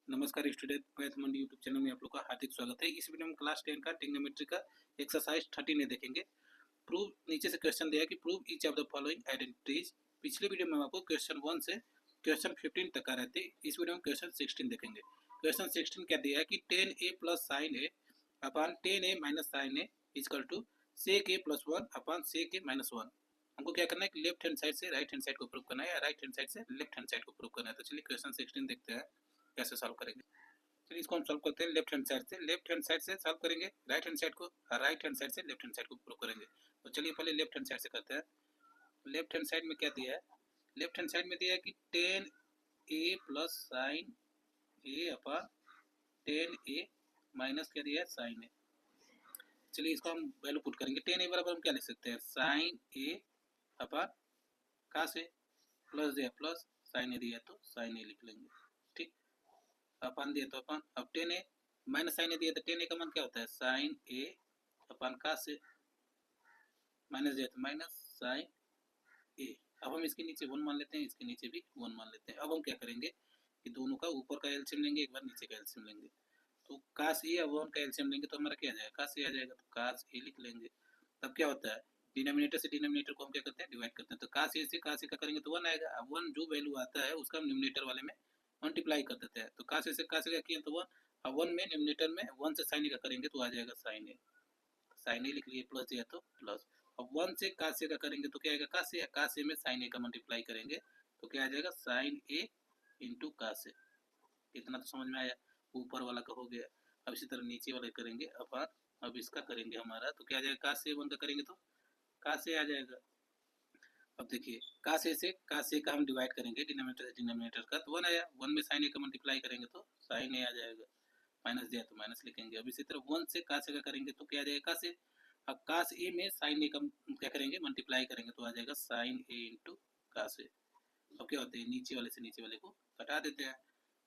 नमस्कार student, math मंडी YouTube channel में आप लोग का हार्दिक स्वागत है। इस वीडियो में क्लास 10 का ट्रिग्नोमेट्री का एक्सरसाइज 13 देखेंगे। प्रूव, नीचे से क्वेश्चन दिया है कि prove each of the following identities. पिछले वीडियो में हम आपको क्वेश्चन 1 से क्वेश्चन 15 तक आ रहे थे। इस वीडियो में क्वेश्चन 16 देखेंगे। क्वेश्चन 16 क्या दिया है कि 10a plus sine A upon 10a minus sine A is equal to sec A plus 1 upon sec A minus 1। हमको क्या करना है कि लेफ्ट हैंड साइड से राइट हैंड साइड को प्रूव करना है या राइट हैंड साइड से लेफ्ट हैंड साइड को प्रूव करना है। तो चलिए क्वेश्चन 16 देखते हैं कैसे सॉल्व करेंगे। चलिए इसको हम सॉल्व करते हैं लेफ्ट हैंड साइड से सॉल्व करेंगे राइट हैंड साइड को, राइट हैंड साइड से लेफ्ट हैंड साइड को प्रूव करेंगे। तो चलिए पहले लेफ्ट हैंड साइड से करते हैं। लेफ्ट हैंड साइड में क्या दिया है? लेफ्ट हैंड साइड में दिया है कि 10a plus sine A upon 10a minus क्या दिया है साइन ए। चलिए इसको हम वैल्यू पुट करेंगे। 10a बराबर हम क्या लिख सकते हैं? Sign A upon cos A, plus दिया प्लस, साइन ए दिया तो साइन ए लिख लेंगे। ठीक, अपन दिया तो अपन, अब 10a माइनस साइन ए दिया तो 10a का मान क्या होता है? साइन ए अपन कास ए, माइनस दिया तो माइनस साइन ए। अब हम इसके नीचे 1 मान लेते हैं, इसके नीचे भी 1 मान लेते हैं। अब हम क्या करेंगे कि दोनों का ऊपर का एलसीएम लेंगे, एक बार नीचे का एलसीएम लेंगे। तो कास ए और 1 का एलसीएम लेंगे तो हमारा क्या आ जाएगा? कास ए आ जाएगा। तो कास ए लिख लेंगे। तब क्या होता है? डिनोमिनेटर से डिनोमिनेटर को हम क्या करते हैं? डिवाइड करते हैं। तो कास ए से कास ए का करेंगे तो 1 आएगा। अब 1 जो वैल्यू आता है उसका हम न्यूमिनेटर वाले में मल्टीप्लाई कर देते हैं। तो कास ए से कास ए का किया तो 1, अब 1 में न्यूमिनेटर में 1 से साइन ए का करेंगे तो आ जाएगा साइन ए। साइन ए लिख लिए, प्लस दिया तो प्लस। अब 1 से कास ए का करेंगे तो क्या आएगा? कास ए, कास ए में साइन ए का मल्टीप्लाई करेंगे तो क्या आ जाएगा? साइन ए इंटू कास ए। इतना तो समझ में आया, ऊपर वाला का हो गया। अब इसी तरह नीचे वाले करेंगे अपन। अब इसका करेंगे हमारा तो क्या आ जाएगा? कास ए 1 का करेंगे तो कास ए आ जाएगा। अब देखिए कास ए से कास ए का हम डिवाइड करेंगे डिनोमिनेटर से डिनोमिनेटर का तो 1 आया। 1 में साइन ए का मल्टीप्लाई करेंगे तो साइन ए आ जाएगा। माइनस दिया तो माइनस लिखेंगे। अब इसी तरह 1 से कास ए का करेंगे तो क्या आ जाएगा? कास ए। अब कास ए में साइन ए का क्या करेंगे? मल्टीप्लाई करेंगे तो आ जाएगा साइन ए इंटू कास ए। अब क्या होते हैं? नीचे वाले से नीचे वाले को घटा देते हैं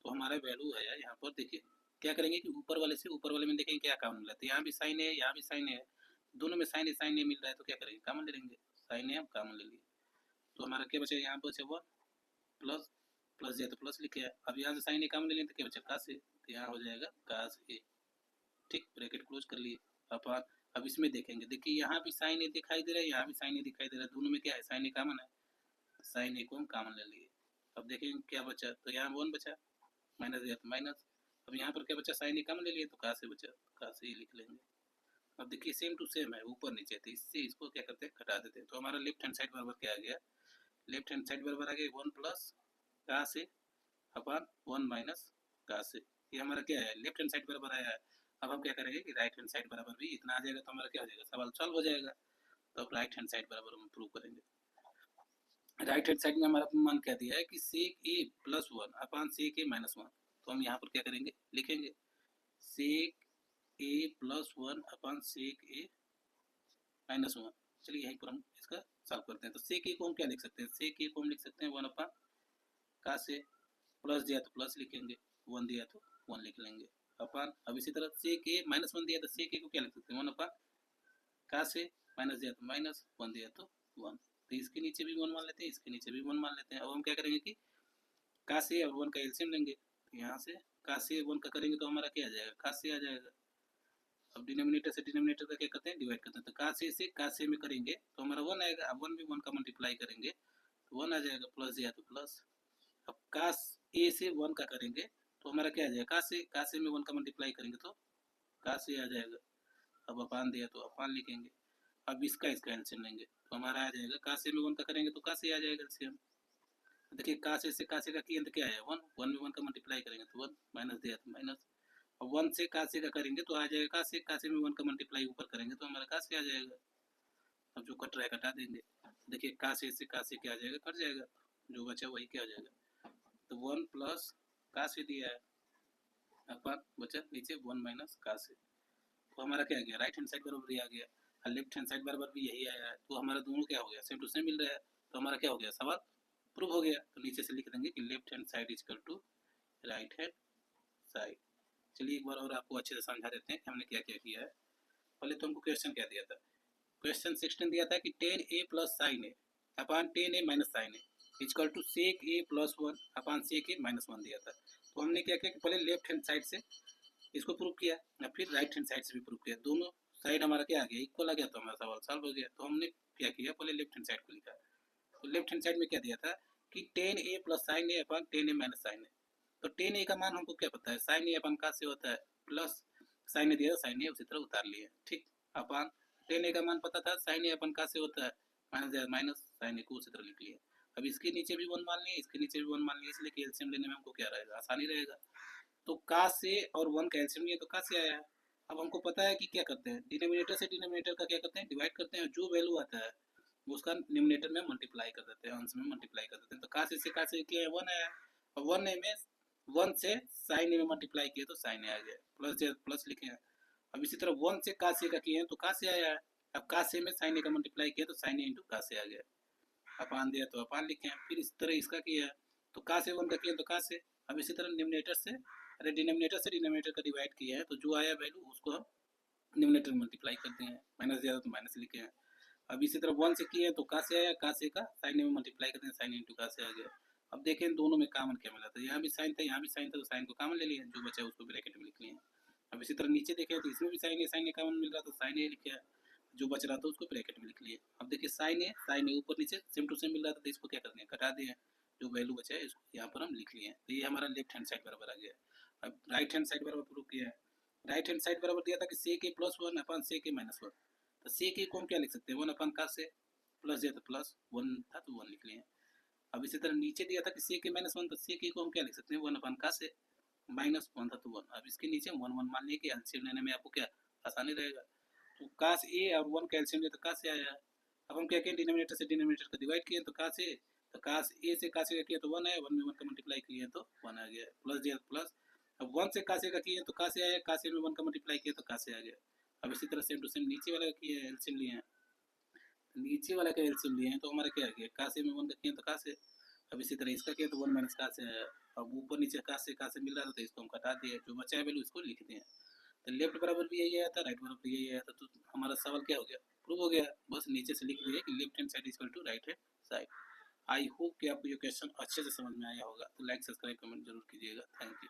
तो हमारा वैल्यू आया यहाँ पर। देखिए क्या करेंगे कि ऊपर वाले से ऊपर वाले में देखेंगे क्या कॉमन मिला। तो यहाँ भी साइन है, यहाँ भी साइन है, दोनों में साइन ए मिल रहा है तो क्या करेंगे? कॉमन ले लेंगे। साइन ए हम कॉमन ले लिए तो हमारा क्या बचा? यहाँ बचे 1 प्लस, प्लस दिया तो प्लस लिखे। अब यहाँ से साइन ए कॉमन ले लें तो क्या बचा? कास ए। तो यहाँ हो जाएगा कास ए। ठीक, ब्रैकेट क्लोज कर लिए। अब इसमें देखेंगे, देखिए यहाँ भी साइन ए दिखाई दे रहा है, यहाँ भी साइन ए दिखाई दे रहा है, दोनों में क्या है? साइन ए कॉमन है। साइन ए को हम कॉमन ले लिए। अब देखेंगे क्या बचा, तो यहाँ 1 बचा, माइनस दिया तो माइनस। अब यहाँ पर क्या बचा? साइन ए कॉमन ले लिए तो कास ए बचा, कास ए लिख लेंगे। अब देखिए सेम टू सेम है, ऊपर नीचे, तो इससे इसको क्या करते हैं? घटा देते हैं। तो हमारा लेफ्ट हैंड साइड बराबर क्या आ गया? लेफ्ट हैंड साइड बराबर आ गया 1 प्लस कास ए अपॉन 1 माइनस कास ए। ये हमारा क्या है? लेफ्ट हैंड साइड बराबर आया है। अब हम क्या करेंगे कि राइट हैंड साइड बराबर भी इतना आ जाएगा तो हमारा क्या हो जाएगा? सवाल सॉल्व हो जाएगा। तो अब राइट हैंड साइड बराबर हम प्रूव करेंगे। राइट हैंड साइड में हमारा मान क्या दिया है कि सेक A plus 1 upon sec A minus 1। तो हम यहाँ पर क्या करेंगे? लिखेंगे सेक A plus 1 upon sec A minus 1। चलिए यहीं पर हम इसका सॉल्व करते हैं। तो सेक ए को हम क्या लिख सकते हैं? सेक ए को हम लिख सकते हैं 1 अपॉन कास ए, प्लस दिया तो प्लस लिखेंगे, 1 दिया तो 1 लिख लेंगे अपॉन। अब इसी तरह सेक ए माइनस 1 दिया तो सेक ए को क्या लिख सकते हैं? 1 अपॉन कास ए, माइनस दिया तो माइनस, 1 दिया तो 1। तो इसके नीचे भी 1 मान लेते हैं, इसके नीचे भी 1 मान लेते हैं। अब हम क्या करेंगे कि कास ए और 1 का एलसीएम लेंगे। तो यहाँ से कास ए 1 का करेंगे तो हमारा क्या आ जाएगा? कास ए आ जाएगा। अब डिनोमिनेटर से डिनोमिनेटर का क्या करते हैं? डिवाइड करते हैं। तो कास ए से कास ए में करेंगे तो हमारा 1 आएगा। अब 1 भी 1 का मल्टीप्लाई करेंगे तो 1 आ जाएगा, प्लस दिया तो प्लस। अब कास ए से 1 का करेंगे तो हमारा क्या आ जाएगा? कास ए में 1 का मल्टीप्लाई करेंगे तो कास ए आ जाएगा। अब अपान दिया तो अपान लिखेंगे। अब इसका एलसीएम लेंगे तो हमारा आ जाएगा, कास ए में 1 का करेंगे तो कास ए आ जाएगा एलसीएम। देखिए कास ए से कास ए का किया तो क्या आया? 1, 1 में 1 का मल्टीप्लाई करेंगे तो 1, माइनस दिया तो माइनस। अब 1 से कास ए का करेंगे तो आ जाएगा कास ए में 1 का मल्टीप्लाई ऊपर करेंगे तो हमारा कास ए आ जाएगा। अब जो कट रहा है कटा देंगे। देखिए कास ए से कास ए क्या आ जाएगा? कट जाएगा, जो बचा वही क्या हो जाएगा? तो 1 प्लस कास ए दिया है अपन, बचा नीचे 1 माइनस कास ए। तो हमारा क्या आ गया? राइट हैंड साइड बराबर ही आ गया और लेफ्ट हैंड साइड बराबर भी यही आया है। तो हमारा दोनों क्या हो गया? सेम टू सेम मिल रहा है। तो हमारा क्या हो गया? सवाल प्रूव हो गया। तो नीचे से लिख देंगे कि left hand side is equal to right hand side. चलिए एक बार और आपको अच्छे से समझा देते हैं कि हमने क्या क्या किया है। पहले तो हमको क्वेश्चन क्या दिया था? क्वेश्चन 16 दिया था कि 10a plus sine A upon 10a minus sine A equal to sec A plus 1 upon sec A minus 1 दिया था। तो हमने क्या किया कि पहले लेफ्ट हैंड साइड से इसको प्रूव किया या फिर राइट हैंड साइड से भी प्रूव किया, दोनों साइड हमारा क्या आ गया, इक्वल आ गया, तो हमारा सवाल सॉल्व हो गया। तो हमने क्या किया, पहले लेफ्ट हैंड साइड को लिखा। तो लेफ्ट हैंड साइड में क्या दिया था कि टेन ए प्लस साइन ए अपन टेन ए माइनस साइन ए। तो टेन ए का मान हमको क्या पता है, साइन ए अपन का से होता है प्लस साइन ए दिया, साइन ए उसी तरह उतार लिए, ठीक। अपन टेन ए का मान पता था, साइन ए अपन का से होता है माइनस दिया, माइनस साइन ए को उसी तरह लिख लिए। अब इसके नीचे भी वन मान लिए, इसके नीचे भी वन मान लिए, इसलिए एलसीएम लेने में हमको क्या रहेगा, आसानी रहेगा। तो का से और वन का एलसीएम लिए तो का से आया। अब हमको पता है कि क्या करते हैं, डिनोमिनेटर से डिनोमिनेटर का क्या करते हैं, डिवाइड करते हैं, जो वैल्यू आता है उसका न्यूमिनेटर में मल्टीप्लाई कर देते हैं, अंश में मल्टीप्लाई कर देते हैं। तो का से क्या है, वन आया। और वन ए में वन से साइन ए में मल्टीप्लाई किया तो साइन ए आ गया, प्लस प्लस लिखे हैं। अब इसी तरह वन से का से का किए हैं तो का से आया है। अब का से में साइन ए का मल्टीप्लाई किया तो साइन ए इंटू का से आ गया, अपान दिया तो अपान लिखे हैं। फिर इस तरह इसका किया है तो का से वन का किया तो का से। अब इसी तरह डिनोमिनेटर से डिनोमिनेटर का डिवाइड किया है तो जो आया वैल्यू उसको हम डिनोमिनेटर में मल्टीप्लाई करते हैं, माइनस दिया तो माइनस लिखे हैं। अब इसी तरह वन से किए तो का से आया, का से का साइन में मल्टीप्लाई करते हैं, साइन इंटू का से आ गया। अब देखें दोनों में कॉमन क्या मिला था, यहाँ भी साइन था यहाँ भी साइन था, तो साइन को कॉमन ले लिया, जो बचा उसको ब्रैकेट में लिख लिया। अब इसी तरह नीचे देखें तो इसमें भी साइन ए कॉमन मिल रहा था, साइन ए लिखा, जो बच रहा था उसको ब्रैकेट में लिख लिए। अब देखिए साइन ए ऊपर नीचे सेम टू सेम मिल रहा था, तो इसको क्या कर दिया, घटा दिए, जो वैल्यू बचा है इसको यहाँ पर हम लिख लिए। तो ये हमारा लेफ्ट हैंड साइड बराबर आ गया। अब राइट हैंड साइड बराबर प्रूव किया है। राइट हैंड साइड बराबर दिया था कि सेक A plus one upon sec A minus one. तो सेक ए को हम क्या लिख सकते हैं, वन अपन का से, प्लस दिया था प्लस, वन था तो वन लिख लिए। अब इसी तरह नीचे दिया था कि सेक ए माइनस वन, तो सेक ए को हम क्या लिख सकते हैं, वन अपन का से, माइनस वन था तो वन। अब इसके नीचे वन वन मान लिए कि एलसीएम लेने में आपको क्या आसानी रहेगा। तो कास ए और वन का एलसीएम लिया तो का से आया। अब हम क्या किए, डिनोमिनेटर से डिनोमिनेटर का डिवाइड किए तो का से, तो कास ए से का से किया तो वन आया, वन में वन का मल्टीप्लाई किए तो वन आ गया, प्लस दिया प्लस। अब वन से का से का किए तो का से आया, का से में वन का मल्टीप्लाई किया तो का से आ गया। अब इसी तरह सेम टू सेम नीचे वाला किए एलसीएम लिए हैं, नीचे वाला का एलसीएम लिए हैं तो हमारा क्या आ गया, का से में वन का किए तो का से। अब इसी तरह इसका किया तो वन माइनस का से आया। अब ऊपर नीचे का से मिल रहा था तो इसको हम घटा दिए, जो बचा है वैल्यू इसको लिख दिए। तो लेफ्ट बराबर भी यही आया था, राइट बराबर भी यही आया था, तो हमारा सवाल क्या हो गया, प्रूव हो गया। बस नीचे से लिख दिया कि left hand side equal to right hand side. I hope कि आपको ये क्वेश्चन अच्छे से समझ में आया होगा। तो लाइक सब्सक्राइब कमेंट जरूर कीजिएगा। Thank you.